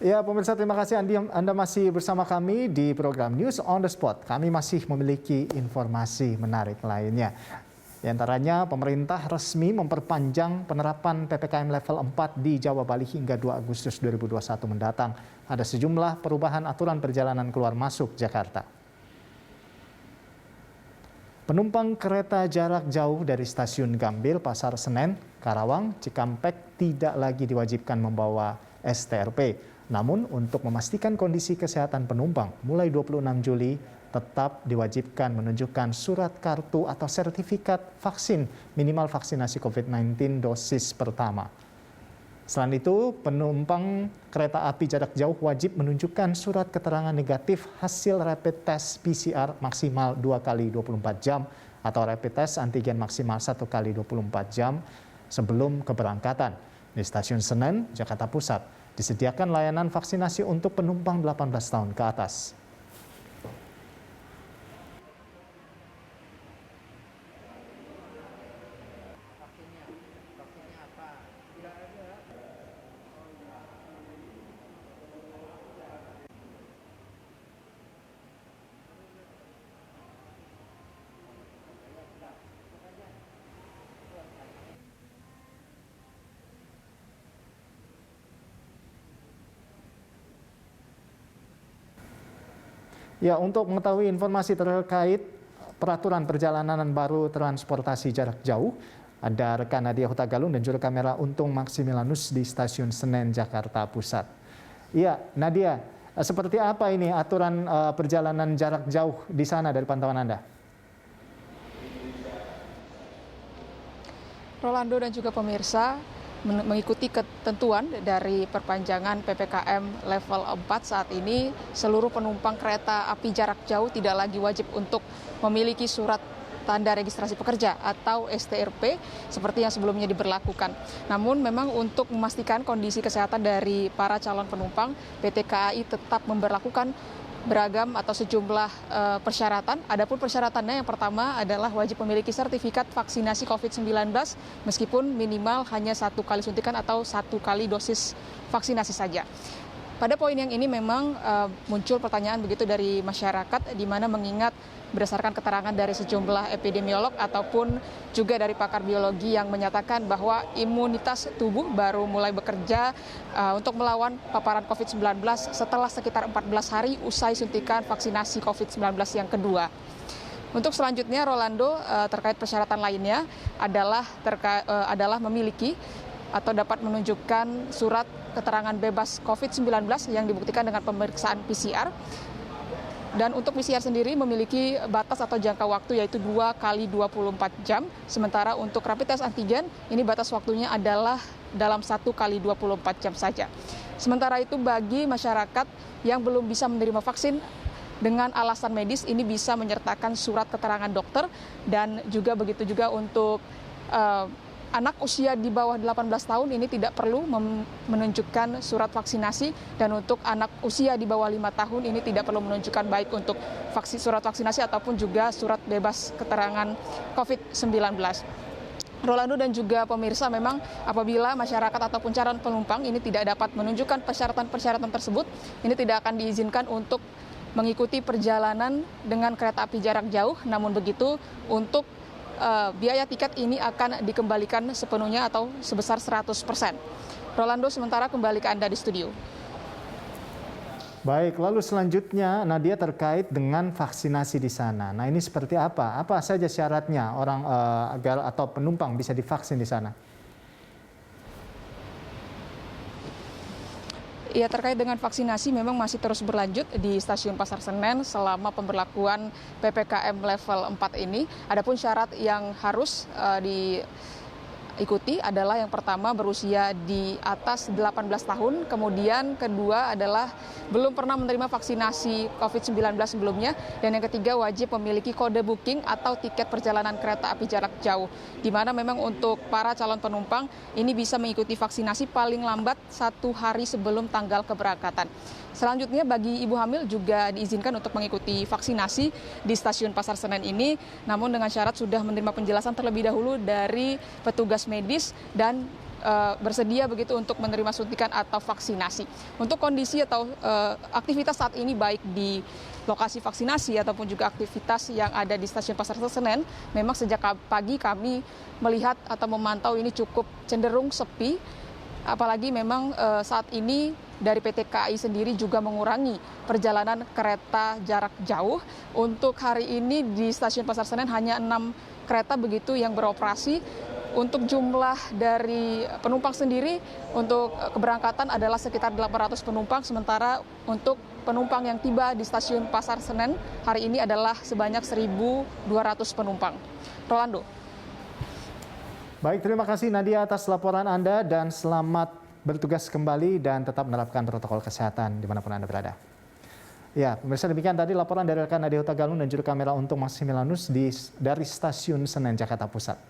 Ya, pemirsa, terima kasih Anda masih bersama kami di program News on the Spot. Kami masih memiliki informasi menarik lainnya. Di antaranya, pemerintah resmi memperpanjang penerapan PPKM level 4 di Jawa Bali hingga 2 Agustus 2021 mendatang. Ada sejumlah perubahan aturan perjalanan keluar masuk Jakarta. Penumpang kereta jarak jauh dari stasiun Gambir, Pasar Senen, Karawang, Cikampek tidak lagi diwajibkan membawa STRP. Namun untuk memastikan kondisi kesehatan penumpang, mulai 26 Juli tetap diwajibkan menunjukkan surat kartu atau sertifikat vaksin minimal vaksinasi COVID-19 dosis pertama. Selain itu, penumpang kereta api jarak jauh wajib menunjukkan surat keterangan negatif hasil rapid test PCR maksimal 2 kali 24 jam atau rapid test antigen maksimal 1 kali 24 jam sebelum keberangkatan. Di Stasiun Senen, Jakarta Pusat, disediakan layanan vaksinasi untuk penumpang 18 tahun ke atas. Ya, untuk mengetahui informasi terkait peraturan perjalanan baru transportasi jarak jauh, ada rekan Nadia Hutagalung dan juru kamera Untung Maksimilanus di Stasiun Senen, Jakarta Pusat. Iya, Nadia, seperti apa ini aturan perjalanan jarak jauh di sana dari pantauan Anda? Rolando dan juga pemirsa, mengikuti ketentuan dari perpanjangan PPKM level 4 saat ini, seluruh penumpang kereta api jarak jauh tidak lagi wajib untuk memiliki surat tanda registrasi pekerja atau STRP seperti yang sebelumnya diberlakukan. Namun memang untuk memastikan kondisi kesehatan dari para calon penumpang, PT KAI tetap memberlakukan beragam atau sejumlah persyaratan. Adapun persyaratannya yang pertama adalah wajib memiliki sertifikat vaksinasi COVID-19 meskipun minimal hanya 1 kali suntikan atau 1 kali dosis vaksinasi saja. Pada poin yang ini memang muncul pertanyaan begitu dari masyarakat, di mana mengingat berdasarkan keterangan dari sejumlah epidemiolog ataupun juga dari pakar biologi yang menyatakan bahwa imunitas tubuh baru mulai bekerja untuk melawan paparan COVID-19 setelah sekitar 14 hari usai suntikan vaksinasi COVID-19 yang kedua. Untuk selanjutnya, Rolando, terkait persyaratan lainnya adalah memiliki atau dapat menunjukkan surat keterangan bebas COVID-19 yang dibuktikan dengan pemeriksaan PCR. Dan untuk PCR sendiri memiliki batas atau jangka waktu yaitu 2 kali 24 jam. Sementara untuk rapid test antigen ini batas waktunya adalah dalam 1 kali 24 jam saja. Sementara itu bagi masyarakat yang belum bisa menerima vaksin dengan alasan medis ini bisa menyertakan surat keterangan dokter, dan juga begitu juga untuk anak usia di bawah 18 tahun ini tidak perlu menunjukkan surat vaksinasi, dan untuk anak usia di bawah 5 tahun ini tidak perlu menunjukkan baik untuk surat vaksinasi ataupun juga surat bebas keterangan COVID-19. Rolando dan juga pemirsa, memang apabila masyarakat ataupun calon penumpang ini tidak dapat menunjukkan persyaratan-persyaratan tersebut, ini tidak akan diizinkan untuk mengikuti perjalanan dengan kereta api jarak jauh. Namun begitu, untuk biaya tiket ini akan dikembalikan sepenuhnya atau sebesar 100%. Rolando, sementara kembali ke Anda di studio. Baik, lalu selanjutnya Nadia terkait dengan vaksinasi di sana. Nah, ini seperti apa? Apa saja syaratnya orang agar atau penumpang bisa divaksin di sana? Ya, terkait dengan vaksinasi memang masih terus berlanjut di Stasiun Pasar Senen selama pemberlakuan PPKM level 4 ini. Adapun syarat yang harus diikuti adalah yang pertama berusia di atas 18 tahun, kemudian kedua adalah belum pernah menerima vaksinasi COVID-19 sebelumnya, dan yang ketiga wajib memiliki kode booking atau tiket perjalanan kereta api jarak jauh, di mana memang untuk para calon penumpang ini bisa mengikuti vaksinasi paling lambat 1 hari sebelum tanggal keberangkatan. Selanjutnya bagi ibu hamil juga diizinkan untuk mengikuti vaksinasi di Stasiun Pasar Senen ini, namun dengan syarat sudah menerima penjelasan terlebih dahulu dari petugas medis dan bersedia begitu untuk menerima suntikan atau vaksinasi. Untuk kondisi atau aktivitas saat ini baik di lokasi vaksinasi ataupun juga aktivitas yang ada di stasiun Pasar Senen, memang sejak pagi kami melihat atau memantau ini cukup cenderung sepi. Apalagi memang saat ini dari PT KAI sendiri juga mengurangi perjalanan kereta jarak jauh. Untuk hari ini di stasiun Pasar Senen hanya 6 kereta begitu yang beroperasi. Untuk jumlah dari penumpang sendiri untuk keberangkatan adalah sekitar 800 penumpang, sementara untuk penumpang yang tiba di stasiun Pasar Senen hari ini adalah sebanyak 1.200 penumpang. Rolando. Baik, terima kasih Nadia atas laporan Anda dan selamat bertugas kembali dan tetap menerapkan protokol kesehatan dimanapun Anda berada. Ya, pemirsa, demikian tadi laporan dari rekan Nadia Hutagalung dan juru kamera Untung Maximilianus dari Stasiun Senen, Jakarta Pusat.